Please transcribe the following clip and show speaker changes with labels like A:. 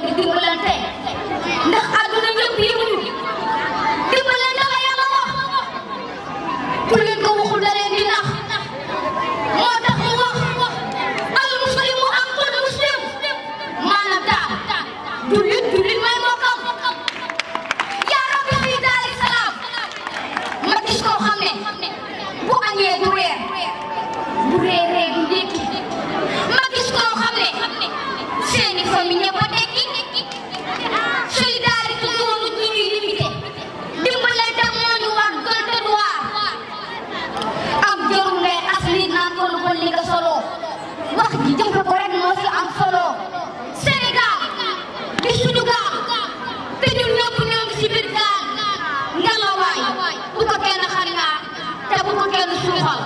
A: di dimbalante ndax àdduna ñëpp yemuñu dimbalante la yàlla wax ku leen ko waxul da leen di nax moo tax mu wax al muslimu aqul muslim maanaam daal jullit may mokkam yaa rabbi fii daari salaam ma gis koo xam ne bu añee du reer bu reeree du ndékki ma gis koo xam ne seeni famille ñëpp a tekki solidarité doonu ñu ñuy limité dimbalante moo ñu war gën te du waar am jarul ngay as nit naan ko lu bon li nga solo wax ji jëfe ko rek moo si am solo Sénégal di suñu gaal te ñun ñëpp ñoo ngi si biir gaal ngelawaay bu ko kenn xarinaa te bu ko kenn suuxal